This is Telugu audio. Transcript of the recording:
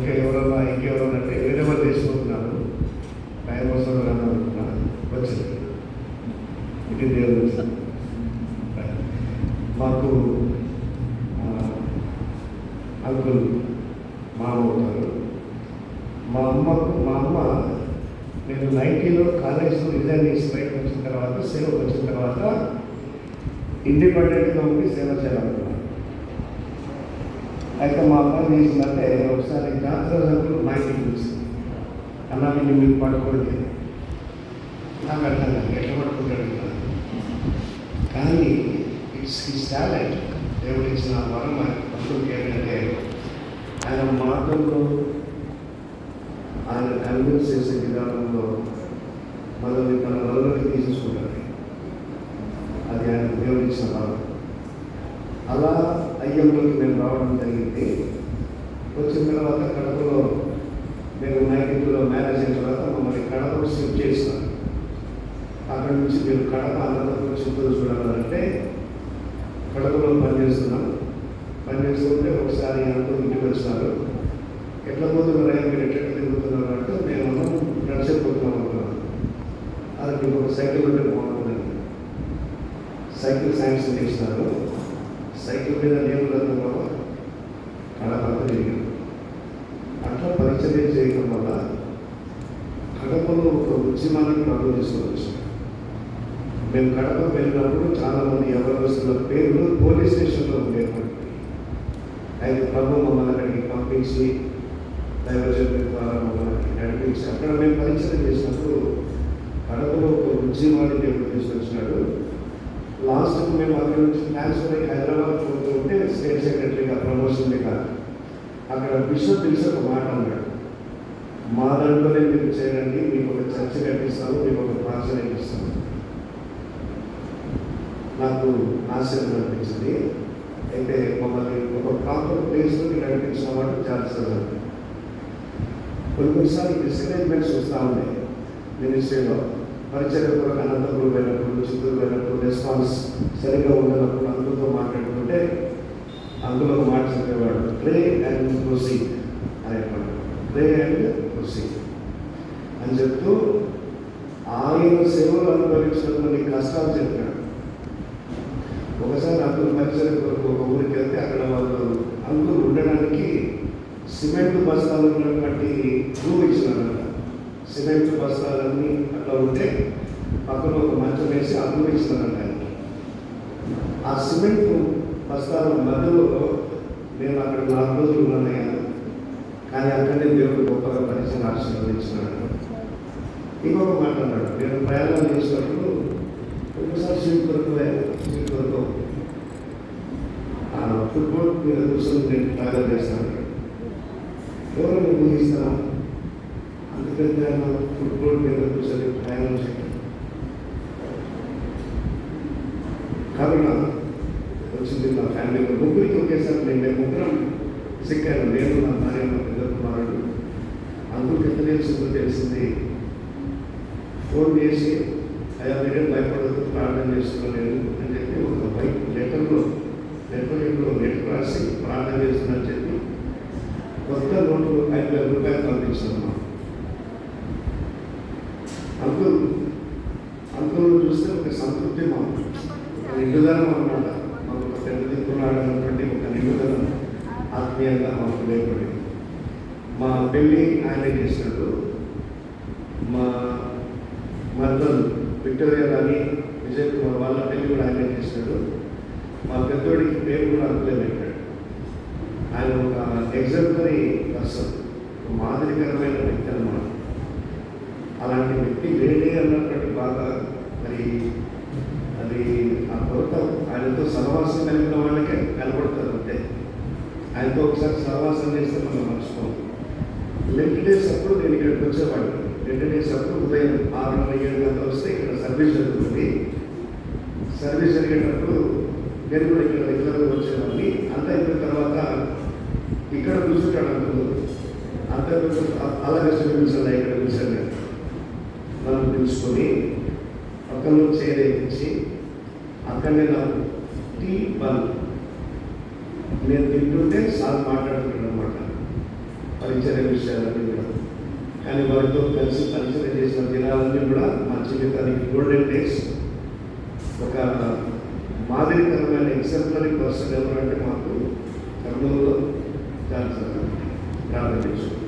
ఇంకెవరన్నా అంటే వేరే వాళ్ళు తీసుకుంటున్నారు, టైం వస్తుంది అని అనుకుంటున్నాను. వచ్చింది ఇది దేవుడు. మాకు అంకుల్ మామ అవుతారు. మా అమ్మ నేను 90లో కాలేజ్లో రిజైన్ చేసి బయటకు వచ్చిన తర్వాత, సేవకు వచ్చిన తర్వాత ఇండిపెండెంట్గా ఉండి సేవ చేయాలనుకున్నాను. అయితే మా అమ్మ చేసిందంటే ఒకసారి జాతర అంకుల్ మా ఇంటికి చూసి అన్నా మీరు పడుకోండి, నాకు అర్థం కాదు ఎట్లా పడుకుంటాడు. కానీ ఇట్స్ హిస్ టాలెంట్, దేవుడు ఇచ్చిన వరం అంకుల్కి ఏంటంటే ఆయన మాటల్లో, ఆయన కన్విన్స్ చేసే విధానంలో మనల్ని తన వలలోకి తీసేసుకుంటారు. అది ఆయన దేవుడు ఇచ్చిన వరం. అలా అయ్యంలోకి మేము రావడం జరిగింది. వచ్చిన తర్వాత కడపలో మేము 92లో మ్యారేజ్ అయిన తర్వాత మమ్మల్ని కడపలో షిఫ్ట్ చేసినారు. అక్కడి నుంచి మీరు కడప అనంతపురం చిత్తూరు చూడాలంటే కడపలో పనిచేస్తుంటే ఒకసారి అంటూ ఇంటికి వచ్చినారు. ఎట్లా పోతున్నారా, మీరు ఎట్లా తిరుగుతున్నారు అంటే మేము నడిచిపోతున్నాం అనుకున్నాను. అది మీకు ఒక సైకిల్ ఉంటే బాగుంటుందని సైకిల్ శాంక్షన్ చేసినారు. సైకిల్ మీద నేను వెళ్తున్నాం, కడప తిరిగాను. అట్లా పరిచర్య చేయడం వల్ల కడపలో ఒక ఉద్యమాన్ని ప్రారంభం చేసుకోవచ్చు. మేము కడప వెళ్ళినప్పుడు చాలామంది యవనస్తుల పేర్లు పోలీస్ స్టేషన్లో ఉండేవి. అయితే ప్రభు మమ్మల్ని అక్కడికి పంపించి దైవజనుల ద్వారా మమ్మల్ని నడిపించి అక్కడ మేము పరిచయం చేసినప్పుడు కడపలో ఒక ఉద్యమాన్ని దేవుడు తీసుకొచ్చినాడు. లాస్ట్కు మేము అక్కడి నుంచి ట్రాన్స్ఫర్ అయ్యి హైదరాబాద్ పోతూ ఉంటే స్టేట్ సెక్రటరీగా ప్రమోషన్ కాదు, అక్కడ బిషప్ పిలిచి ఒక మాట అన్నాడు, మా దాంట్లోనే మీరు చేయండి, మీకు ఒక చర్చ కట్టిస్తాను, మీకు ఒక ప్రార్థన ఇస్తాను. నాకు ఆశ్చర్యం అనిపించింది. అయితే మమ్మల్ని ఒక ప్రాపర్ ప్లేస్లోకి నడిపించిన వాడు చేస్తారు. కొన్నిసార్లు డిస్కరేజ్మెంట్స్ వస్తూ ఉన్నాయి మినిస్ట్రీలో. పరిచయ కూడా అనంతపురం వెళ్ళినప్పుడు, చిత్తూరు వెళ్ళినప్పుడు రెస్పాన్స్ సరిగ్గా ఉండనప్పుడు అందుతో మాట్లాడుతుంటే అందులో ఒక మాట చెప్పేవాడు, ప్రే అండ్ ప్రొసీడ్ అనేవాడు. ప్రే అండ్ ప్రొసీడ్ అని చెప్తూ ఆయన సేవలు అనుభవించిన కొన్ని కష్టాలు చెప్పాడు. ఒకసారి అంకుల్ పరిచయ కొరకు ఒక ఊరికి వెళ్తే అక్కడ వాళ్ళు అంకుల్ ఉండడానికి సిమెంట్ బస్తాలు ఉన్నటువంటి రూమ్ ఇచ్చినారంట. సిమెంట్ బస్తాలన్నీ అట్లా ఉంటే పక్కన ఒక మంచం వేసి అందులో ఇచ్చినారంట. ఆ సిమెంట్ బస్తాల మధ్యలో నేను అక్కడ 4 రోజులు ఉన్నాను. కానీ అక్కడనే దేవుడు గొప్పగా పరిచయం ఆశీర్వదించినాడు. ఇంకొక మాట అన్నాడు, నేను ప్రయాణం చేసినప్పుడు ఒకసారి సీట్ కొరకు ఫుట్బాల్ మీద కూర్చొని నేను ప్రయాణం చేస్తాను. ఎవరు ఊహిస్తాను అందుకంటే ఫుట్బాల్ మీద కూర్చొని ప్రయాణం చేయడం కరోనా వచ్చింది. నా ఫ్యామిలీలో ముగ్గురికి ఒకేసారి మేము ముగ్గురం సిక్కాను. నేను, నా భార్య, నా పెద్ద కుమారుడు. అందుకు ఎంత తెలిసింది ఫోన్ చేసి అయ్యా మీరే భయపడదు, ప్రార్థన చేస్తున్నాను నేను అని చెప్పి ఒక బైక్ లెటర్లో లెటర్ రాసి ప్రార్థన చేస్తున్నానని చెప్పి కొత్త నోట్లు 5,000 రూపాయలు పంపించాను. అంకుల్ చూస్తే ఒక సంతృప్తి, మాకు ఒక నిండుదనం అన్నమాట. మాకు ఒక పెద్ద దిక్కున్నాడు అన్నటువంటి ఒక నిండుదనం ఆత్మీయంగా మాకు లేకపోయింది. మా పెళ్ళి ఆయనే చేసినట్టు, మా మర్దలు విక్టోరియా రాణి, విజయ్ కుమార్ వాళ్ళ పెళ్ళి కూడా ఆయనే చేసినాడు. మా పెద్దోడికి పేరు కూడా అంకులే పెట్టాడు. ఆయన ఒక ఎగ్జాంపులరీ పర్సన్, ఒక మాదిరికరమైన వ్యక్తి అన్నమాట. అలాంటి వ్యక్తి లేడే అన్నటువంటి బాగా మరి అది ఆ కొరత ఆయనతో సహవాసం కలిగిన వాళ్ళకే కనబడుతుంది అంతే. ఆయనతో ఒకసారి సహవాసం చేస్తే మనం మర్చిపోం. లెఫ్ట్ డేస్ అప్పుడు నేను ఇక్కడికి వచ్చేవాడిని. 2 డేస్ అప్పుడు ఉదయం 6:30-7 గంటలు వస్తే ఇక్కడ సర్వీస్ జరుగుతుంది. సర్వీస్ జరిగేటప్పుడు నేను కూడా ఇక్కడ రెగ్యులర్గా వచ్చేవాడిని. అంతా అయిపోయిన తర్వాత ఇక్కడ కూర్చుంటాడు అంకులు. అంతా అలాగే పిలిచాను, ఇక్కడ పిలిచాను. నన్ను పిలుచుకొని పక్కన చేరేపించి అక్కడనే నాకు టీ బల్ నేను తింటుంటే సార్ మాట్లాడుతున్నాడు అనమాట. పరిచయ విషయాలన్నీ కూడా. కానీ వారితో కలిసి పరిచయం చేసిన దినాలన్నీ కూడా మా జీవితానికి గోల్డెన్ డేస్. ఒక మాదిరికరమైన ఎగ్జాంపులరీ పర్సన్ ఎవరంటే మాకు కర్నూలులో చాలా ప్రారంభించారు.